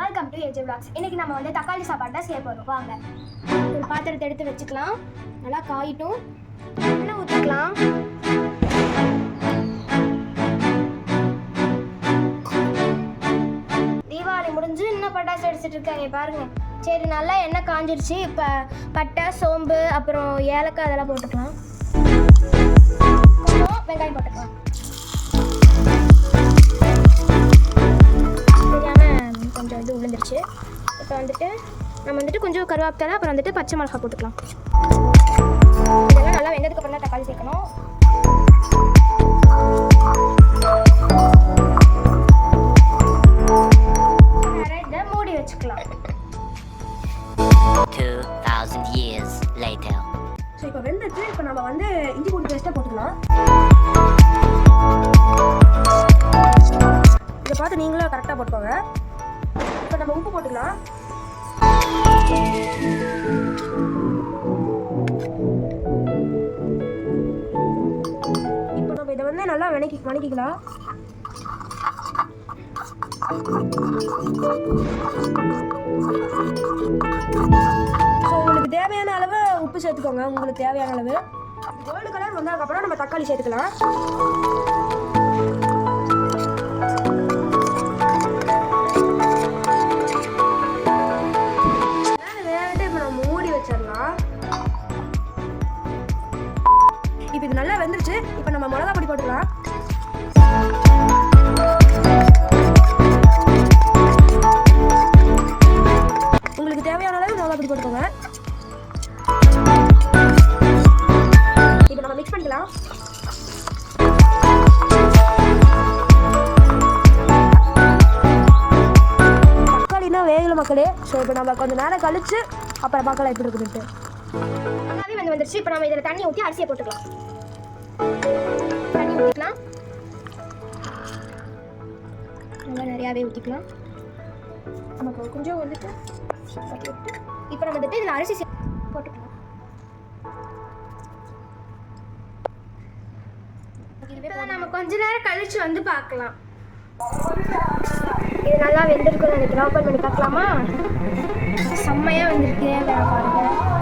Welcome to AJ vlogs. இன்னைக்கு நம்ம வந்து தக்காளி சாப்பாடு தான் செய்ய போறோம். வாங்க. ஒரு பாத்திரத்தை எடுத்து வச்சுக்கலாம். நல்லா காயிட்டும். எண்ணெய் ஊத்திக்கலாம். தீபாவளி முடிஞ்சு இன்னும் பட்டாசு அடிச்சிட்டு இருக்காங்க பாருங்க. சரி, நல்லா எண்ணெய் காஞ்சிருச்சு. இப்போ பட்டை, சோம்பு, அப்புறம் ஏலக்காய் அதெல்லாம் போட்டுக்கலாம். வெங்காயம் போட்டுக்கலாம். கொஞ்சம் இது விழுந்துருச்சு. இப்போ வந்துட்டு நம்ம கொஞ்சம் கருவேப்பிலை, அப்புறம் வந்துட்டு பச்சை மிளகாய் போட்டுக்கலாம். இதெல்லாம் நல்லா வெந்ததுக்கு அப்புறம் தான் தக்காளி சேர்க்கணும். இதை மூடி வச்சுக்கலாம். 2000 years later. ஸோ இப்போ வெந்துட்டு இப்போ நம்ம வந்து இஞ்சி பூண்டு பேஸ்ட்டாக போட்டுக்கலாம். இதை பார்த்து நீங்களும் கரெக்டாக போட்டுக்கோங்க. இப்போ நம்ம உப்பு போட்டுக்கலாம். இப்போ நம்ம இதை வந்து நல்லா வணக்கிக்கலாம். ஸோ உங்களுக்கு தேவையான அளவு உப்பு சேர்த்துக்கோங்க. உங்களுக்கு தேவையான அளவு. கோல்டு கலர் வந்ததுக்கப்புறம் நம்ம தக்காளி சேர்த்துக்கலாம். இப்போ இது நல்லா வெந்துருச்சு. இப்போ நம்ம மிளகா பொடி போட்டுக்கலாம். உங்களுக்கு தேவையான அளவு மிளகா பொடி போட்டுக்கோங்க. இப்போ நம்ம மிக்ஸ் பண்ணிக்கலாம். தக்காளினா வேகல மக்களே. ஸோ இப்போ நம்ம கொஞ்சம் நேரம் கழிச்சு அப்புறம் பார்க்கலாம் எப்படி இருக்குதுன்ட்டு. நல்லாவே வந்துருச்சு. இப்போ நம்ம இதில் தண்ணி ஊற்றி அரிசியை போட்டுக்கலாம். தண்ணி ஊற்றிக்கலாம். நல்லா நிறையாவே ஊற்றிக்கலாம். நமக்கு கொஞ்சம் வந்துட்டு இப்போ நம்ம வந்துட்டு இதில் அரிசி போட்டுக்கலாம். இப்போ நம்ம கொஞ்ச நேரம் கழிச்சு வந்து பார்க்கலாம். இது நல்லா வெந்திருக்குன்னு நினைக்கிறேன். ஓப்பன் பண்ணி பார்க்கலாமா? செம்மையாக வந்திருக்கு. பாருங்க.